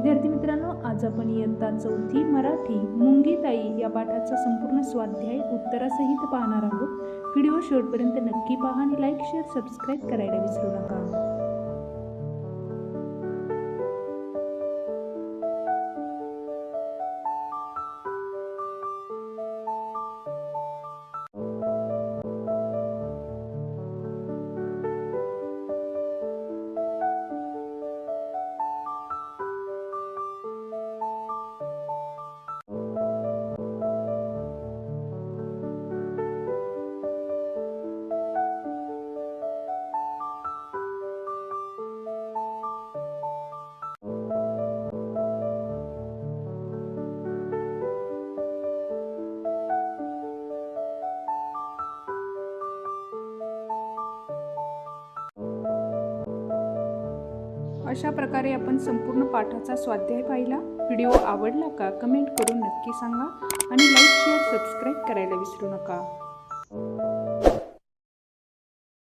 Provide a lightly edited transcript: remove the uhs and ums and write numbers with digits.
विद्यार्थी मित्रांनो, आज आपण इयत्ता 4थी मराठी मुंगी ताई या पाठाचा संपूर्ण स्वाध्याय उत्तरासहित पाहणार आहोत। व्हिडिओ शेवटपर्यंत नक्की पहा आणि लाईक, शेअर, सबस्क्राईब करायला विसरू नका। अशा प्रकारे आपण संपूर्ण पाठाचा स्वाध्याय पाहिला। व्हिडिओ आवडला का कमेंट करून नक्की सांगा आणि लाईक, शेअर, सबस्क्राईब करायला विसरू नका।